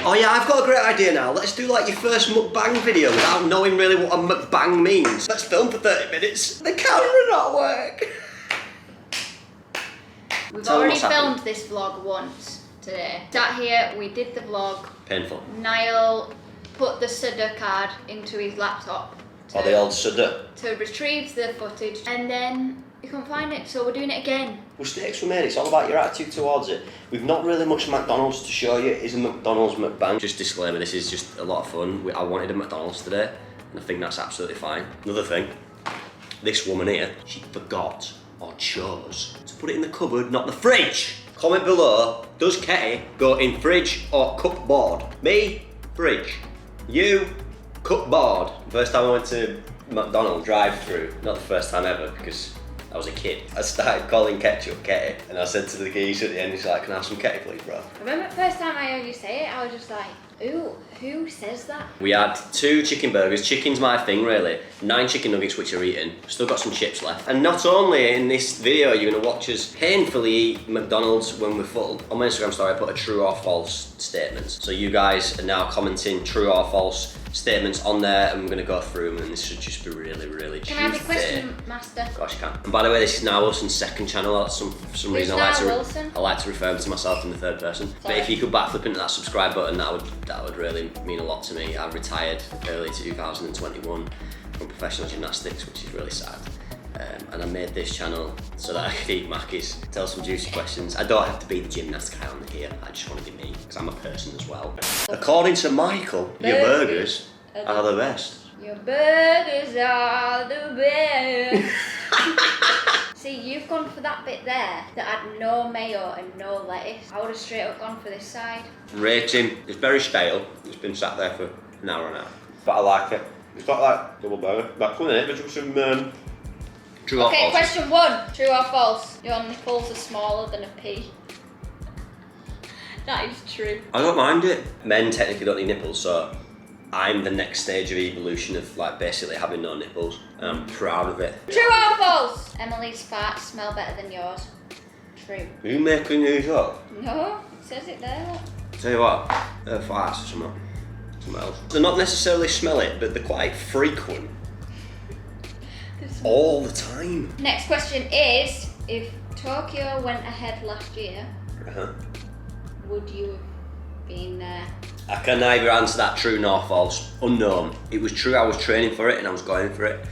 Oh yeah, I've got a great idea now. Let's do like your first mukbang video without knowing really what a mukbang means. Let's film for 30 minutes. The camera not work. We've already filmed this vlog once today. Sat here, we did the vlog. Painful. Niall put the Sudder card into his laptop. Or the old Sudder. To retrieve the footage, and then you couldn't find it, so we're doing it again. Mistakes were made, it's all about your attitude towards it. We've not really much McDonald's to show you. It is a McDonald's mukbang. Just disclaimer, this is just a lot of fun. I wanted a McDonald's today, and I think that's absolutely fine. Another thing, this woman here, she forgot or chose to put it in the cupboard, not the fridge. Comment below, does Ketty go in fridge or cupboard? Me, fridge. You, cupboard. First time I went to McDonald's drive-through, not the first time ever, because I was a kid. I started calling ketchup Ketty, and I said to the geese at the end, he's like, can I have some Ketty please, bro? I remember the first time I heard you say it, I was just like, ooh, who says that? We had 2 chicken burgers. Chicken's my thing, really. 9 chicken nuggets, which are eaten. Still got some chips left. And not only in this video, you're gonna watch us painfully eat McDonald's when we're full. On my Instagram story, I put a true or false statements. So you guys are now commenting true or false statements on there, and I'm gonna go through them, and this should just be really, really juicy. Can I have a question, Master? Of course you can. And by the way, this is Nile Wilson's second channel. For some reason, I like to refer to myself in the third person. Sorry. But if you could backflip into that subscribe button, that would really mean a lot to me. I retired early 2021 from professional gymnastics, which is really sad. And I made this channel so that I could eat Mackies, tell some juicy questions. I don't have to be the gymnast guy on here, I just want to be me, because I'm a person as well. According to Michael, your burgers are the best. Your burgers are the best. See, you've gone for that bit there that had no mayo and no lettuce. I would have straight up gone for this side. Rating, it's very stale. It's been sat there for an hour and a half. But I like it. It's got like double burger. But come in it, but some true or false. Okay, question 1. True or false? Your nipples are smaller than a pea. That is true. I don't mind it. Men technically don't need nipples, so I'm the next stage of evolution of like basically having no nipples, and I'm proud of it. True or false? Emily's farts smell better than yours. True. Are you making these up? No, it says it there. Look. Tell you what, they're farts or something else. They're not necessarily smell it, but they're quite frequent. All the time. Next question is, if Tokyo went ahead last year, would you have been there? I can neither answer that true nor false. Unknown. It was true, I was training for it and I was going for it.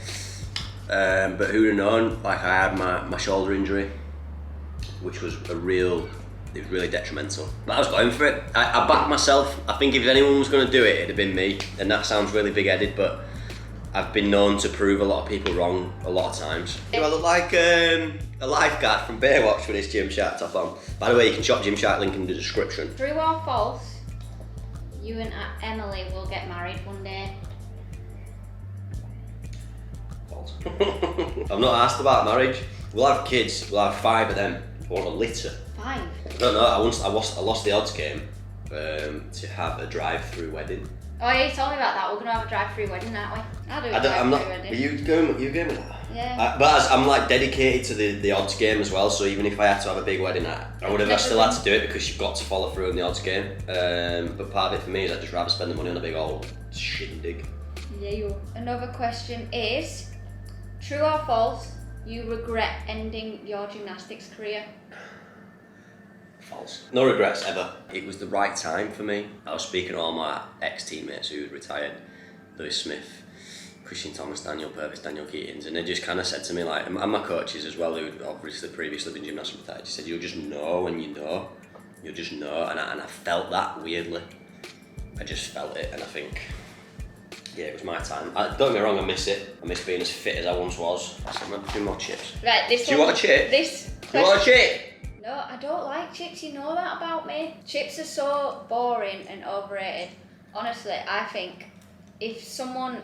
But who'd have known? Like I had my shoulder injury, which was it was really detrimental. But I was going for it. I backed myself. I think if anyone was going to do it, it'd have been me. And that sounds really big-headed, but I've been known to prove a lot of people wrong a lot of times. Do I look like a lifeguard from Baywatch with this Gymshark top on? By the way, you can shop Gymshark, link in the description. True or false? You and Emily will get married one day. False. I've not asked about marriage. We'll have kids. We'll have 5 of them. I want a litter. 5? I don't know. I lost the odds game to have a drive-through wedding. Oh yeah, you told me about that. We're gonna have a drive-through wedding, aren't we? I'll do a drive-through wedding. Are you going with that? Yeah. But I'm like dedicated to the odds game as well, so even if I had to have a big wedding, I would have still had to do it because you've got to follow through in the odds game. But part of it for me is I'd just rather spend the money on a big old shindig. Yeah. Another question is, true or false, you regret ending your gymnastics career? False. No regrets ever. It was the right time for me. I was speaking to all my ex-teammates who had retired, Lewis Smith, Christian Thomas, Daniel Purvis, Daniel Keatings, and they just kind of said to me, like, and my coaches as well, who had obviously previously been gymnasts retired, he said, you'll just know when you know. You'll just know, and I felt that weirdly. I just felt it, and I think, yeah, it was my time. Don't get me wrong, I miss it. I miss being as fit as I once was. So I'm going to do more chips. Right, this Do you want a chip? Do you want a chip? No, I don't like chips, you know that about me. Chips are so boring and overrated. Honestly, I think if someone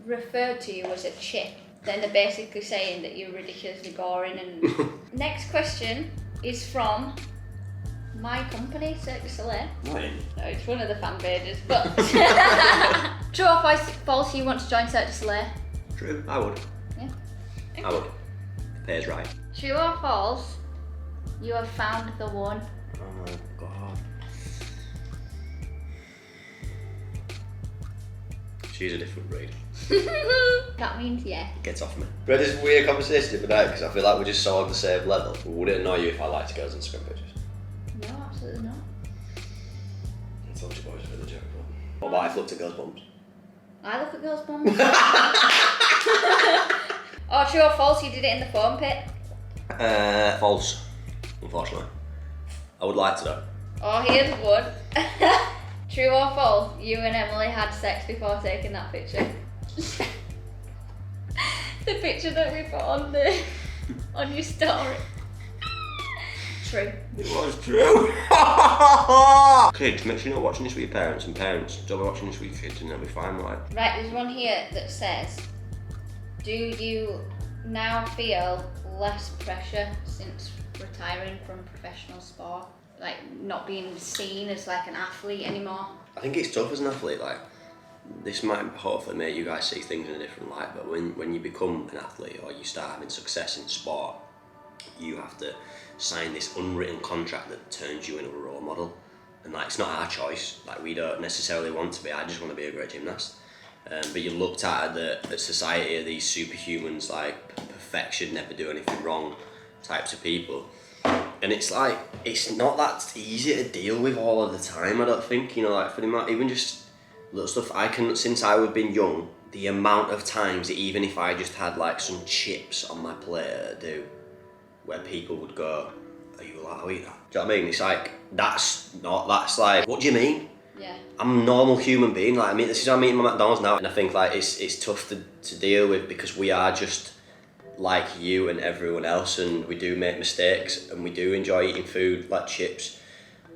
referred to you as a chip, then they're basically saying that you're ridiculously boring. And next question is from my company, Cirque du Soleil. Mine? No, it's one of the fan pages, but... True or false, you want to join Cirque du Soleil? True, I would. Yeah. Okay. I would. The pay's right. True or false, you have found the one? Oh my god. She's a different breed. That means yeah. Gets off me. We had this weird conversation the other night because I feel like we're just so on the same level. Would it annoy you if I liked girls' Instagram pages? No, absolutely not. I told you boys for the joke. What about if I looked at girls' bums? I look at girls' bums. Oh, true or false, you did it in the foam pit? False, unfortunately. I would like to though. Oh, here's one. True or false, you and Emily had sex before taking that picture? The picture that we put on your story. True. It was true. Kids, make sure you're not watching this with your parents, and parents, don't be watching this with your kids and they'll be fine, right? Right, there's one here that says, do you now feel less pressure since retiring from professional sport? Like not being seen as like an athlete anymore? I think it's tough as an athlete, like, this might hopefully make you guys see things in a different light, but when you become an athlete or you start having success in sport, you have to sign this unwritten contract that turns you into a role model. And like, it's not our choice, like we don't necessarily want to be, I just want to be a great gymnast. But you're looked at the society of these superhumans, like perfection, never do anything wrong types of people. And it's like, it's not that easy to deal with all of the time, I don't think, you know, like for the even just little stuff I can, since I've been young, the amount of times that even if I just had like some chips on my plate to do, where people would go, are you allowed to eat that? Do you know what I mean? It's like, that's like, what do you mean? Yeah. I'm a normal human being, like, I mean, this is how I'm eating my McDonald's now, and I think like it's tough to deal with because we are just like you and everyone else, and we do make mistakes, and we do enjoy eating food like chips,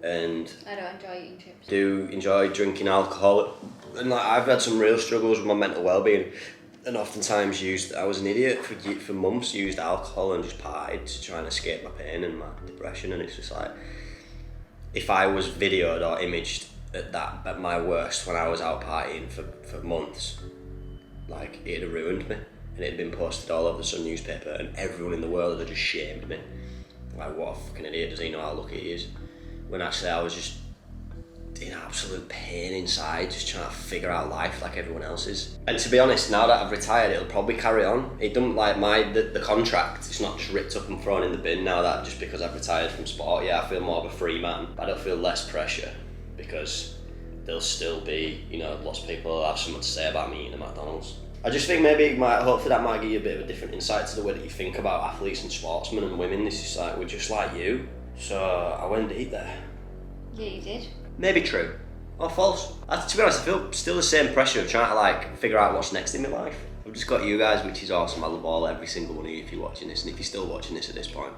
and I don't enjoy eating chips. Do enjoy drinking alcohol, and like I've had some real struggles with my mental well-being, and oftentimes I was an idiot for months, used alcohol and just partied to try and escape my pain and my depression, and it's just like, if I was videoed or imaged at my worst when I was out partying for months, like it'd have ruined me. And it had been posted all over the Sun newspaper, and everyone in the world had just shamed me. Like, what a fucking idiot, does he know how lucky he is? When actually I was just in absolute pain inside, just trying to figure out life like everyone else is. And to be honest, now that I've retired, it'll probably carry on. It doesn't like the contract, it's not just ripped up and thrown in the bin now that just because I've retired from sport. Yeah, I feel more of a free man, but I don't feel less pressure because there'll still be, you know, lots of people will have something to say about me eating at McDonald's. I just think maybe hopefully that might give you a bit of a different insight to the way that you think about athletes and sportsmen and women. It's just like, we're just like you. So I went to eat there. Yeah, you did. Maybe true. Or false. To be honest, I feel still the same pressure of trying to like figure out what's next in my life. I've just got you guys, which is awesome. I love every single one of you if you're watching this, and if you're still watching this at this point.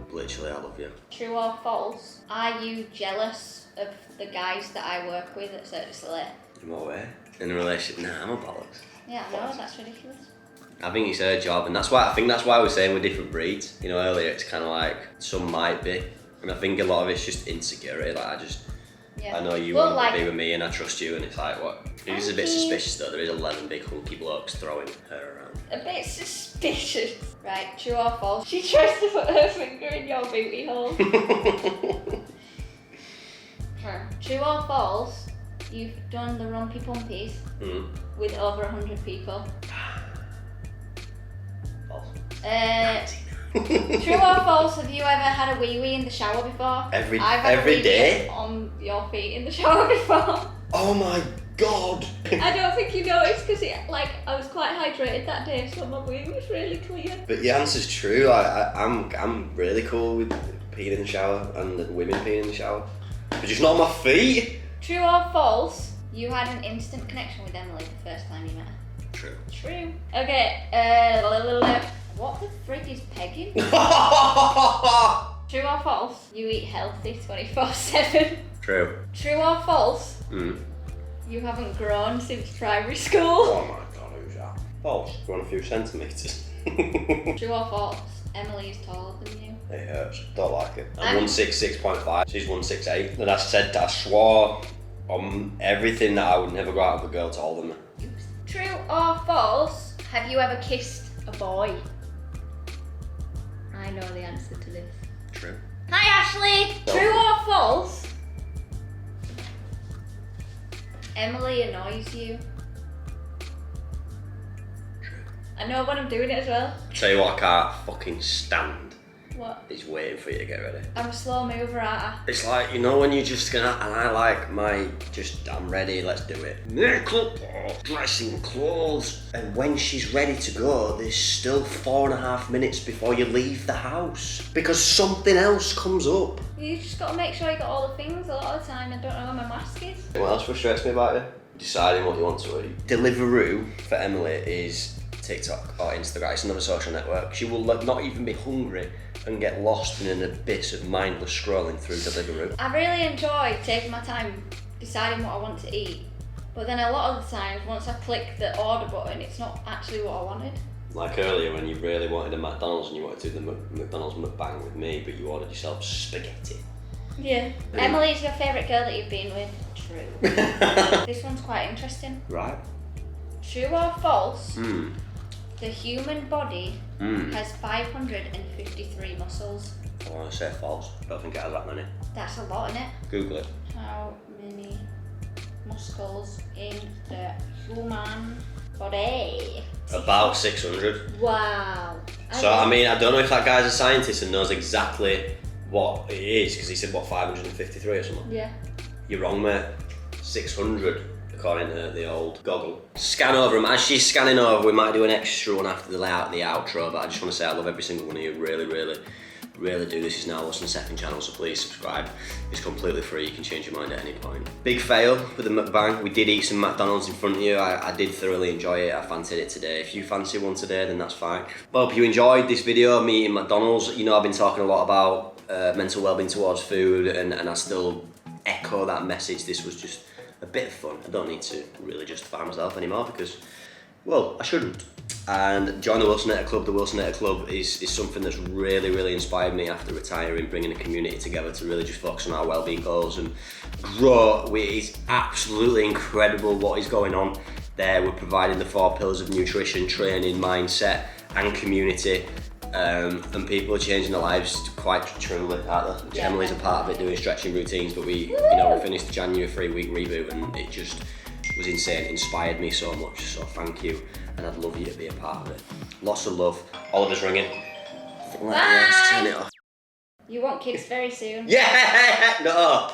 Literally, I love you. True or false, are you jealous of the guys that I work with at Cirque du Soleil? In what way? In a relationship? Nah, I'm a bollocks. Yeah, I know, that's ridiculous. I think it's her job, and that's why we're saying we're different breeds. You know, earlier it's kind of like some might be, and I think a lot of it's just insecurity. Like I know you want to be with me, and I trust you, and it's like what? It is a bit suspicious though. There is 11 big hunky blokes throwing her around. A bit suspicious. Right, true or false? She tries to put her finger in your booty hole. True or false? You've done the Rumpy Pumpies with over 100 people. False. True or false? Have you ever had a wee in the shower before? Every a day? On your feet in the shower before. Oh my god! I don't think you noticed because I was quite hydrated that day, so my wee was really clear. But your answer's true. Like I'm really cool with peeing in the shower and the women peeing in the shower, but just not on my feet. True or false? You had an instant connection with Emily the first time you met her. True. True. Okay. What the frick is pegging? True or false? You eat healthy 24/7. True. True or false? You haven't grown since primary school. Oh my god, who's that? False. Grown a few centimetres. True or false? Emily is taller than you. It hurts. Don't like it. I'm 166.5. She's 168. And I swore on everything that I would never go out with a girl taller than me. True or false? Have you ever kissed a boy? I know the answer to this. True. Hi Ashley! True or false? Emily annoys you. I know when I'm doing it as well. Tell you what I can't fucking stand. What? Is waiting for you to get ready. I'm a slow mover, aren't I? It's like, you know when you're just gonna, and I like my, I'm ready, let's do it. Makeup, dressing clothes. And when she's ready to go, there's still 4.5 minutes before you leave the house. Because something else comes up. You just got to make sure you got all the things. A lot of the time I don't know where my mask is. What else frustrates me about you? Deciding what you want to eat. Deliveroo for Emily is TikTok or Instagram. It's another social network. She will not even be hungry and get lost in an abyss of mindless scrolling through Deliveroo. I really enjoy taking my time deciding what I want to eat, but then a lot of the times once I click the order button, it's not actually what I wanted. Like earlier when you really wanted a McDonald's and you wanted to do the McDonald's Mukbang with me, but you ordered yourself spaghetti. Yeah. Emily's your favourite girl that you've been with? True. This one's quite interesting. Right. True or false? Mm. The human body has 553 muscles. I want to say false. I don't think it has that many. That's a lot, innit? Google it. How many muscles in the human body? About 600. Wow. So, I mean, I don't know if that guy's a scientist and knows exactly what it is, because he said, what, 553 or something? Yeah. You're wrong, mate. 600, according to the old goggle. Scan over them. As she's scanning over, we might do an extra one after the layout and the outro, but I just want to say I love every single one of you. Really, really, really do. This is now what's on the second channel, so please subscribe. It's completely free. You can change your mind at any point. Big fail with the mukbang. We did eat some McDonald's in front of you. I did thoroughly enjoy it. I fancied it today. If you fancy one today, then that's fine. Well, hope you enjoyed this video, me eating McDonald's. You know, I've been talking a lot about mental well-being towards food, and I still echo that message. This was just a bit of fun. I don't need to really justify myself anymore because, well, I shouldn't. And join the Wisonator Club. The Wisonator Club is something that's really, really inspired me after retiring, bringing a community together to really just focus on our well-being goals and grow. It's absolutely incredible what is going on there. We're providing the 4 pillars of nutrition, training, mindset, and community. And people are changing their lives quite truly, aren't they? Yeah. Emily's a part of it, doing stretching routines, but we finished the January 3-week reboot, and it just was insane. It inspired me so much. So thank you, and I'd love you to be a part of it. Lots of love. Oliver's ringing. Let's turn it off. You want kids very soon. Yeah. No.